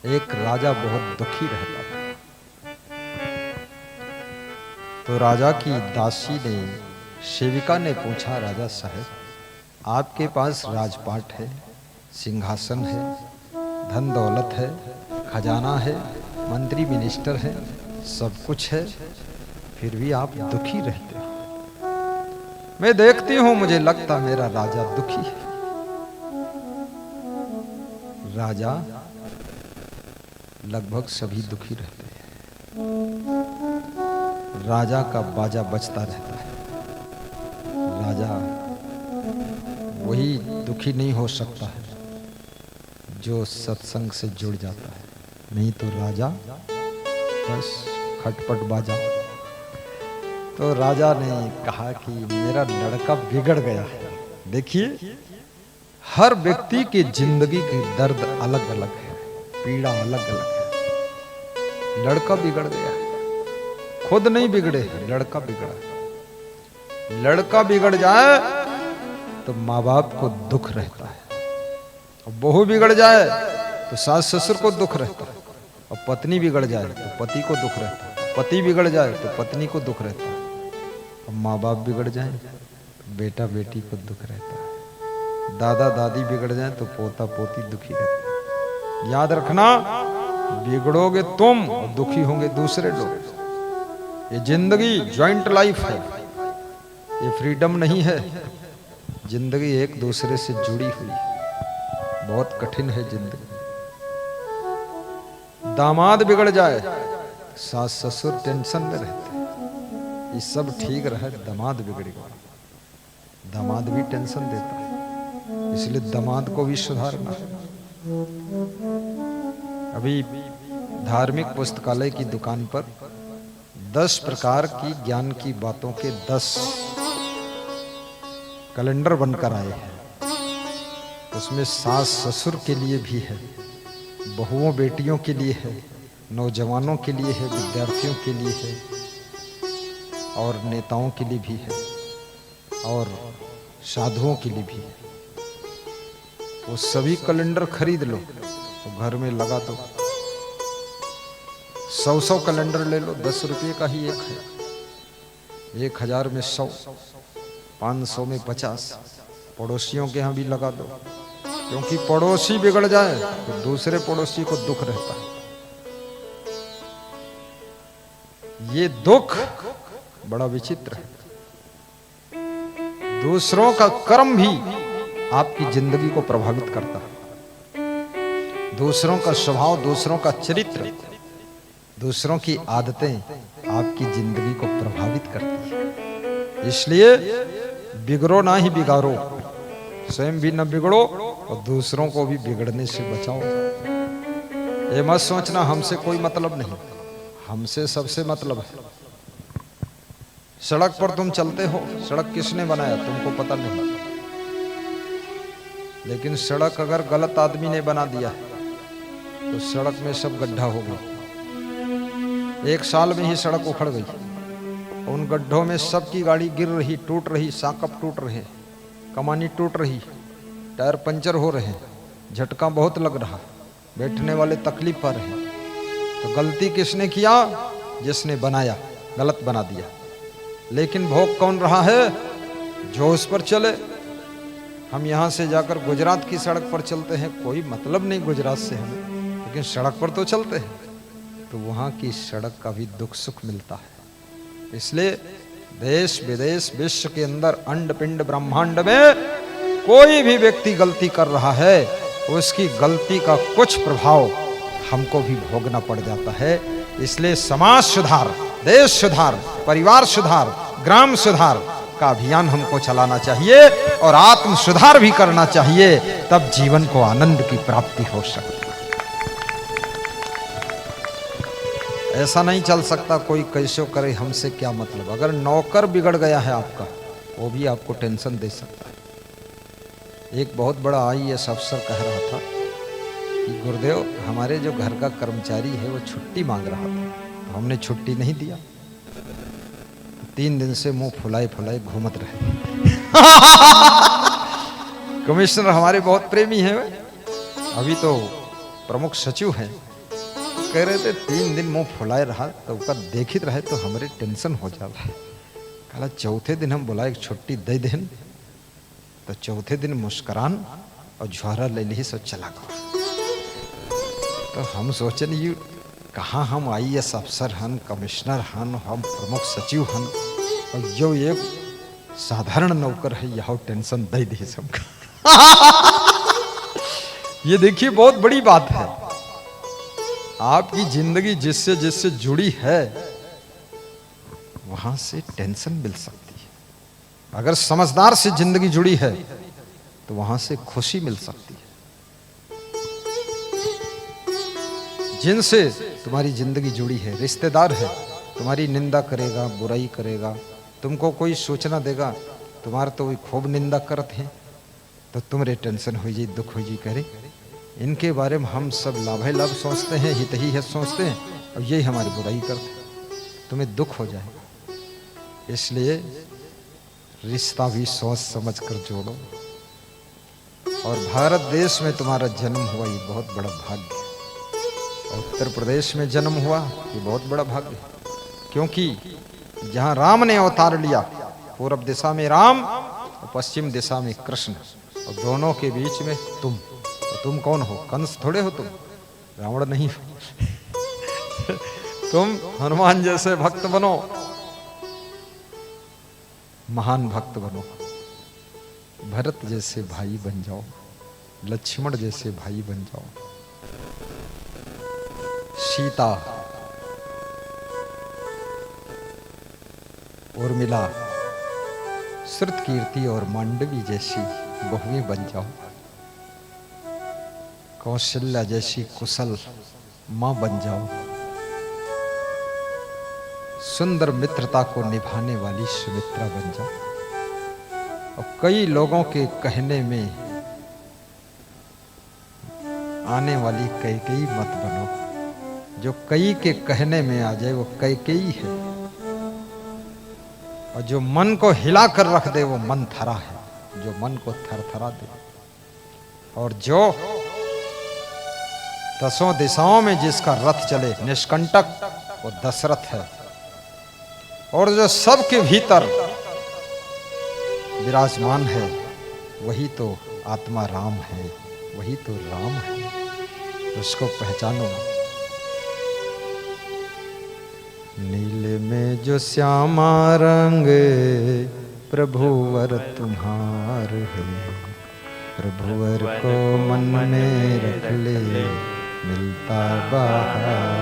एक राजा बहुत दुखी रहता था। तो राजा की दासी ने, सेविका ने पूछा, राजा साहब आपके पास राजपाट है, सिंहासन है, धन दौलत है, खजाना है, मंत्री मिनिस्टर है, सब कुछ है, फिर भी आप दुखी रहते हो। मैं देखती हूं, मुझे लगता मेरा राजा दुखी है। राजा लगभग सभी दुखी रहते हैं। राजा का बाजा बजता रहता है। राजा वही दुखी नहीं हो सकता है जो सत्संग से जुड़ जाता है, नहीं तो राजा बस खटपट बाजा। तो राजा ने कहा कि मेरा लड़का बिगड़ गया है। देखिए, हर व्यक्ति की जिंदगी की दर्द अलग अलग है, पीड़ा अलग अलग है। लड़का बिगड़ गया, खुद नहीं बिगड़े, लड़का बिगड़ा। लड़का बिगड़ जाए तो माँ बाप को दुख रहता है, और बहू बिगड़ जाए तो सास ससुर को दुख रहता है, और पत्नी बिगड़ जाए तो पति को दुख रहता है, पति बिगड़ जाए तो पत्नी को दुख रहता है, और माँ बाप बिगड़ जाए तो बेटा बेटी को दुख रहता है, दादा दादी बिगड़ जाए तो पोता पोती दुखी रहता है। याद रखना, बिगड़ोगे तुम और दुखी होंगे दूसरे लोग। ये जिंदगी ज्वाइंट लाइफ है, ये फ्रीडम नहीं है। जिंदगी एक दूसरे से जुड़ी हुई, बहुत कठिन है जिंदगी। दामाद बिगड़ जाए, सास ससुर टेंशन में रहते हैं, ये सब ठीक रहे, दामाद बिगड़ेगा, दामाद भी टेंशन देता है, इसलिए दामाद को भी सुधारना है। अभी धार्मिक पुस्तकालय की दुकान पर 10 प्रकार की ज्ञान की बातों के 10 कैलेंडर बनकर आए हैं। उसमें सास ससुर के लिए भी है, बहुओं बेटियों के लिए है, नौजवानों के लिए है, विद्यार्थियों के लिए है, और नेताओं के लिए भी है, और साधुओं के लिए भी है। वो सभी कैलेंडर खरीद लो, तो घर में लगा दो। 100 कैलेंडर ले लो, 10 रुपये का ही एक है। 1000 में 100, 500 में 50। पड़ोसियों के यहाँ भी लगा दो, क्योंकि पड़ोसी बिगड़ जाए तो दूसरे पड़ोसी को दुख रहता है। ये दुख बड़ा विचित्र है। दूसरों का कर्म भी आपकी जिंदगी को प्रभावित करता है। दूसरों का स्वभाव, दूसरों का चरित्र, दूसरों की आदतें आपकी जिंदगी को प्रभावित करती है। इसलिए बिगड़ो ना ही बिगाड़ो, स्वयं भी न बिगड़ो और दूसरों को भी बिगड़ने से बचाओ। ये मत सोचना हमसे कोई मतलब नहीं, हमसे सबसे मतलब है। सड़क पर तुम चलते हो, सड़क किसने बनाया तुमको पता नहीं, लेकिन सड़क अगर गलत आदमी ने बना दिया तो सड़क में सब गड्ढा हो गया। 1 साल में ही सड़क उखड़ गई, उन गड्ढों में सबकी गाड़ी गिर रही, टूट रही, साकप टूट रहे, कमानी टूट रही, टायर पंचर हो रहे, झटका बहुत लग रहा, बैठने वाले तकलीफ पा रहे। तो गलती किसने किया? जिसने बनाया, गलत बना दिया। लेकिन भोग कौन रहा है? जो उस पर चले। हम यहाँ से जाकर गुजरात की सड़क पर चलते हैं, कोई मतलब नहीं गुजरात से हमें, लेकिन सड़क पर तो चलते हैं, तो वहाँ की सड़क का भी दुख सुख मिलता है। इसलिए देश विदेश विश्व के अंदर अंड पिंड ब्रह्मांड में कोई भी व्यक्ति गलती कर रहा है, उसकी गलती का कुछ प्रभाव हमको भी भोगना पड़ जाता है। इसलिए समाज सुधार, देश सुधार, परिवार सुधार, ग्राम सुधार का अभियान हमको चलाना चाहिए और आत्म सुधार भी करना चाहिए, तब जीवन को आनंद की प्राप्ति हो सकती है। ऐसा नहीं चल सकता कोई कैसे करे, हमसे क्या मतलब। अगर नौकर बिगड़ गया है आपका, वो भी आपको टेंशन दे सकता है। एक बहुत बड़ा IAS अफसर कह रहा था कि गुरुदेव, हमारे जो घर का कर्मचारी है वो छुट्टी मांग रहा था, तो हमने छुट्टी नहीं दिया। 3 दिन से मुंह फुलाए फुलाए घूमत रहे। कमिश्नर हमारे बहुत प्रेमी हैं, अभी तो प्रमुख सचिव हैं, कह रहे थे 3 दिन मुंह फुलाए रहा तो का देखित रहे तो हमारे टेंशन हो जाला। कहला चौथे दिन हम बोला एक छुट्टी दे देन, तो चौथे दिन मुस्कुरान और झोरा ले ली सो चला गया। तो हम सोचन ये कहाँ हम IAS अफसर हन, कमिश्नर हन, हम प्रमुख सचिव हन, और जो एक साधारण नौकर है यह टेंशन दे दी सबका। ये देखिए बहुत बड़ी बात है। आपकी जिंदगी जिससे जिससे जुड़ी है वहां से टेंशन मिल सकती है। अगर समझदार से जिंदगी जुड़ी है तो वहां से खुशी मिल सकती है। जिनसे तुम्हारी जिंदगी जुड़ी है, रिश्तेदार है, तुम्हारी निंदा करेगा, बुराई करेगा, तुमको कोई सूचना देगा, तुम्हारा तो खूब निंदा करते हैं, तो तुम्हारे टेंशन हो जी, दुख हो जी, करे इनके बारे में हम सब लाभ है लाभ सोचते हैं, हित ही है सोचते हैं, और यही हमारी बुराई करते हैं, तुम्हें दुख हो जाएगा। इसलिए रिश्ता भी सोच समझ कर जोड़ो। और भारत देश में तुम्हारा जन्म हुआ ये बहुत बड़ा भाग्य है, और उत्तर प्रदेश में जन्म हुआ ये बहुत बड़ा भाग्य है। क्योंकि जहाँ राम ने अवतार लिया, पूर्व दिशा में राम और पश्चिम दिशा में कृष्ण, और दोनों के बीच में तुम। तो तुम कौन हो? कंस थोड़े हो तुम, रावण नहीं हो। तुम हनुमान जैसे भक्त बनो, महान भक्त बनो, भरत जैसे भाई बन जाओ, लक्ष्मण जैसे भाई बन जाओ, सीता, उर्मिला, श्रुत कीर्ति और मांडवी जैसी बहुएं बन जाओ, कौशल्या जैसी कुशल मां बन जाओ, सुंदर मित्रता को निभाने वाली सुमित्रा बन जाओ। और कई लोगों के कहने में आने वाली कैकेयी मत बनो। जो कई के कहने में आ जाए वो कैकेयी है, और जो मन को हिला कर रख दे वो मंथरा है, जो मन को थरथरा दे। और जो 10 दिशाओं में जिसका रथ चले निष्कंटक, वो दशरथ है। और जो सबके भीतर विराजमान है वही तो आत्मा राम है, वही तो राम है। उसको पहचानो। नीले में जो श्यामा रंग प्रभुवर तुम्हार है, प्रभुवर को मन में रख ले मिलता बाहर